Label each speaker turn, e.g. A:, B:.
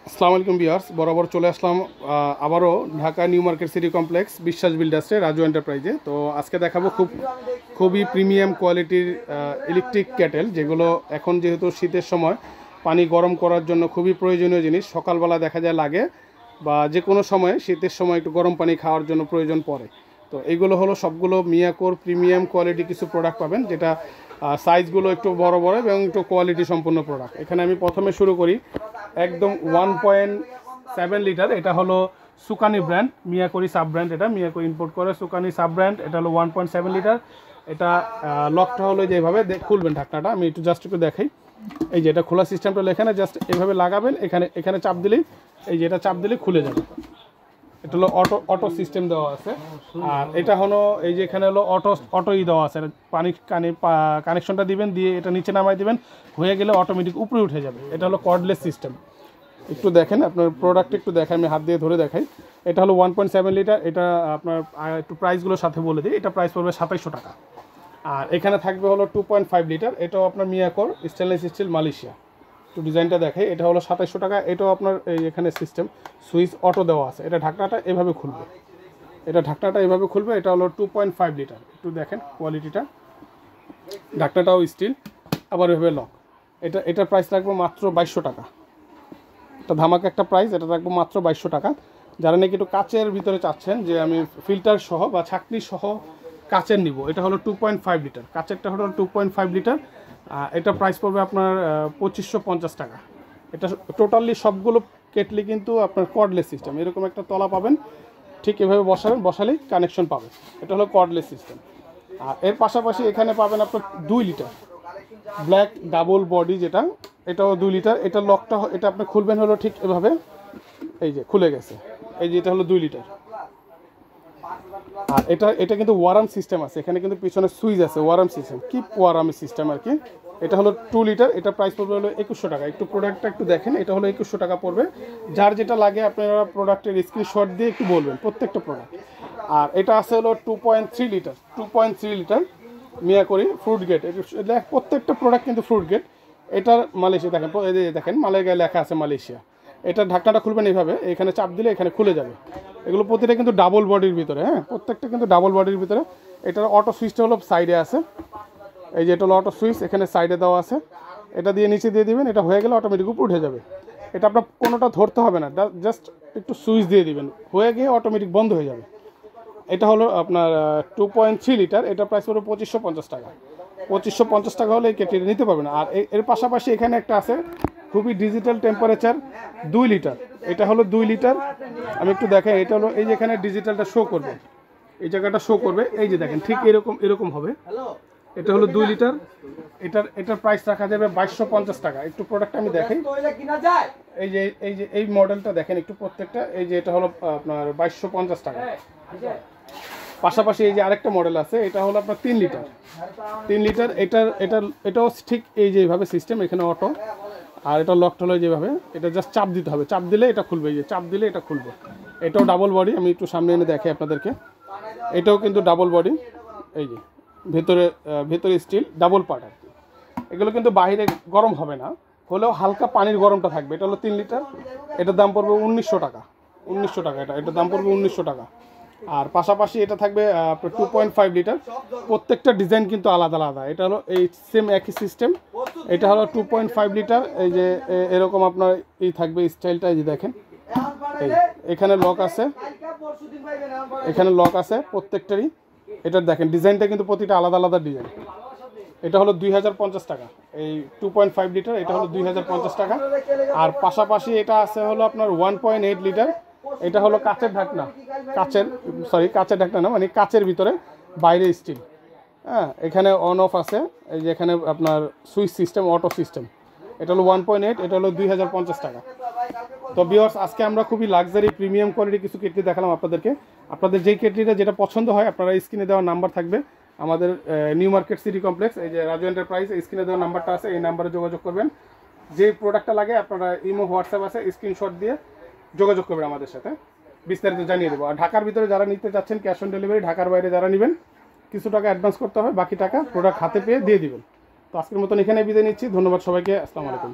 A: আসসালামু আলাইকুম ভিউয়ার্স, বরাবর চলে আসলাম আবারও Dhaka new market city complex বিশ্বাস বিল্ডার্সে রাজু এন্টারপ্রাইজে। তো আজকে দেখাবো খুবই প্রিমিয়াম কোয়ালিটির ইলেকট্রিক ক্যাটেল, যেগুলো এখন যেহেতু শীতের সময় পানি গরম করার জন্য খুবই প্রয়োজনীয় জিনিস। সকালবেলা দেখা যায় লাগে, বা যে কোনো সময় শীতের সময় একটু গরম পানি খাওয়ার জন্য প্রয়োজন পড়ে। তো এইগুলো হলো সবগুলো মিয়াকোর প্রিমিয়াম কোয়ালিটি কিছু প্রোডাক্ট পাবেন, যেটা সাইজগুলো একটু বড় বড় এবং একটু কোয়ালিটি সম্পন্ন প্রোডাক্ট। এখানে আমি প্রথমে শুরু করি একদম 1.7 লিটার। এটা হলো সুকানি ব্র্যান্ড, মিয়াকোরি সাব ব্র্যান্ড। এটা মিয়াকো ইম্পোর্ট করে সুকানি সাব ব্র্যান্ড। এটা হলো 1.7 লিটার। এটা লকটা হলো যেভাবে খুলবেন ঢাকনাটা, আমি একটু দেখাই। এই যে এটা খোলা সিস্টেমটা এখানে জাস্ট এভাবে লাগাবেন, এখানে চাপ দিলেই, এই যে এটা চাপ দিলেই খুলে যাবে। এটা হলো অটো সিস্টেম দেওয়া আছে। আর এটা হলো এই যে এখানে হলো অটোই দেওয়া আছে। পানি কানেকশনটা দিবেন, দিয়ে এটা নিচে নামাই দিবেন, হয়ে গেলে অটোমেটিক উপরে উঠে যাবে। এটা হলো কর্ডলেস সিস্টেম। একটু দেখেন, আপনার প্রোডাক্ট একটু দেখাই, আমি হাত দিয়ে ধরে দেখাই। এটা হলো 1.7 লিটার। এটা আপনার একটু প্রাইসগুলোর সাথে বলে দিই। এটা প্রাইস পড়বে 2700 টাকা। আর এখানে থাকবে হলো 2.5 লিটার। এটাও আপনার মিয়াকোর স্টেনলেস স্টিল মালয়েশিয়া। একটু ডিজাইনটা দেখাই। এটা হলো 2700 টাকা। এটাও আপনার এই এখানে সিস্টেম সুইচ অটো দেওয়া আছে। এটা ঢাকনাটা এভাবে খুলবে, এটা হলো 2.5 লিটার। একটু দেখেন কোয়ালিটিটা, ঢাকনাটাও স্টিল, আবার এভাবে লক। এটার প্রাইস রাখবো মাত্র 2200 টাকা। এটা ধামাকা একটা প্রাইস, এটা রাখবো মাত্র 2200 টাকা। যারা নাকি একটু কাচের ভিতরে চাচ্ছেন যে আমি ফিল্টার সহ বা ছাঁকনি সহ কাচের নিব, এটা হলো 2.5 লিটার। কাচেরটা হলো 2.5 লিটার। এটা প্রাইস পড়বে আপনার 2550 টাকা। এটা টোটালি সবগুলো কেটলি কিন্তু আপনার কর্ডলেস সিস্টেম। এরকম একটা তলা পাবেন, ঠিক এভাবে বসালেই কানেকশন পাবেন। এটা হলো কর্ডলেস সিস্টেম। আর এর পাশাপাশি এখানে পাবেন আপনার 2 লিটার ব্ল্যাক ডাবল বডি, যেটা এটাও 2 লিটার। এটা লকটা এটা আপনি খুলবেন হলো ঠিক এভাবে, এই যে খুলে গেছে। এই যে এটা হলো 2 লিটার। আর এটা কিন্তু ওয়ারাম সিস্টেম আছে, এখানে কিন্তু পিছনে সুইচ আছে, ওয়ারাম সিস্টেম, ওয়ারাম সিস্টেম আর কি। এটা হলো 2 লিটার। এটা প্রাইস পড়বে হলো 2100 টাকা। একটু প্রোডাক্টটা একটু দেখেন, এটা হলো 2100 টাকা পড়বে। যার যেটা লাগে আপনারা প্রোডাক্টের স্ক্রিনশট দিয়ে একটু বলবেন, প্রত্যেকটা প্রোডাক্ট। আর এটা আছে হলো 2.3 লিটার মিয়াকোরি ফ্রুট গেট। প্রত্যেকটা প্রোডাক্ট কিন্তু ফ্রুট গেট। এটার মালয়েশিয়া দেখেন, দেখেন মালের গায়ে লেখা আছে মালয়েশিয়া। এটার ঢাকনাটা খুলবেন এইভাবে, এখানে চাপ দিলে এখানে খুলে যাবে। এগুলো প্রতিটা কিন্তু ডাবল বডির ভিতরে, হ্যাঁ, প্রত্যেকটা কিন্তু ডাবল বডির ভিতরে। এটার অটো সুইচটা হলো সাইডে আছে, এই যে এটা হলো অটো সুইচ, এখানে সাইডে দেওয়া আছে। এটা দিয়ে নিচে দিয়ে দিবেন, এটা হয়ে গেলে অটোমেটিক উপরে উঠে যাবে। এটা আপনার কোনোটা ধরতে হবে না, জাস্ট একটু সুইচ দিয়ে দিবেন, হয়ে গিয়ে অটোমেটিক বন্ধ হয়ে যাবে। এটা হলো আপনার 2.3 লিটার। এটা প্রাইস হলো 2550 টাকা। 2550 টাকা হলে এই কেটলিটা নিতে পারবেন। আর এর পাশাপাশি এখানে একটা আছে খুবই ডিজিটাল টেম্পারেচার 2 লিটার। এটা হলো 2 লিটার। আমি একটু দেখাই, এটা হলো এই যে এখানে ডিজিটালটা শো করবে, এই জায়গাটা শো করবে, এই যে দেখেন ঠিক এরকম হবে। এটা হলো 2 লিটার। এটার প্রাইস রাখা যাবে 2250 টাকা। একটু প্রোডাক্ট আমি দেখাই, এই মডেলটা দেখেন একটু প্রত্যেকটা। এই যে এটা হলো আপনার 2250 টাকা। পাশাপাশি এই যে আরেকটা মডেল আছে, এটা হলো আপনার 3 লিটার। এটাও ঠিক এই যে এইভাবে সিস্টেম, এখানে অটো। আর এটা লকটা হলো যেভাবে, এটা জাস্ট চাপ দিতে হবে, চাপ দিলে এটা খুলবে, এই যে চাপ দিলে এটা খুলবে। এটাও ডাবল বডি, আমি একটু সামনে এনে দেখাই আপনাদেরকে। এটাও কিন্তু ডাবল বডি, এই যে ভেতরে স্টিল ডাবল পার্ট আর কি। এগুলো কিন্তু বাইরে গরম হবে না, হলেও হালকা পানির গরমটা থাকবে। এটা হলো 3 লিটার। এটার দাম পড়বে 1900 টাকা। এটার দাম পড়বে 1900 টাকা। আর পাশাপাশি এটা থাকবে আপনার 2.5 লিটার। প্রত্যেকটা ডিজাইন কিন্তু আলাদা আলাদা। এটা হলো এই সেম একই সিস্টেম। এটা হলো 2.5 লিটার। এই যে এরকম আপনার এই থাকবে স্টাইলটা, এই যে দেখেন, এখানে লক আছে প্রত্যেকটারই। এটার দেখেন ডিজাইনটা কিন্তু প্রতিটা আলাদা আলাদা ডিজাইন। এটা হলো 2050 টাকা। এই 2.5 লিটার, এটা হলো 2050 টাকা। আর পাশাপাশি এটা আছে হলো আপনার 1.8 লিটার। এটা হলো কাচের ঢাকনা, কাচের ঢাকনা না, মানে কাচের ভিতরে বাইরে স্টিল, হ্যাঁ। এখানে অন অফ আছে, এই যে এখানে আপনার সুইচ সিস্টেম, অটো সিস্টেম। এটা হলো 1.8, এটা হলো 2050 টাকা। তো ভিউয়ার্স, আজকে আমরা খুবই লাক্সারি প্রিমিয়াম কোয়ালিটি কিছু কেটলি দেখালাম আপনাদেরকে। আপনাদের যেই কেটলিটা যেটা পছন্দ হয়, আপনারা স্ক্রিনে দেওয়া নাম্বার থাকবে আমাদের নিউ মার্কেট সিটি কমপ্লেক্স, এই যে রাজু এন্টারপ্রাইজ, স্ক্রিনে দেওয়া নাম্বারটা আছে, এই নাম্বারে যোগাযোগ করবেন। যে প্রোডাক্টটা লাগে আপনারা ইমো, হোয়াটসঅ্যাপ আছে, স্ক্রিনশট দিয়ে যোগাযোগ করবেন আমাদের সাথে, বিস্তারিত জানিয়ে দেবো। আর ঢাকার ভিতরে যারা নিতে চাচ্ছেন ক্যাশ অন ডেলিভারি, ঢাকার বাইরে যারা নেবেন কিছু টাকা অ্যাডভান্স করতে হবে, বাকি টাকা প্রোডাক্ট হাতে পেয়ে দিয়ে দিবেন। তো আজকের মতন এখানে বিদায় নিচ্ছি। ধন্যবাদ সবাইকে। আসসালামু আলাইকুম।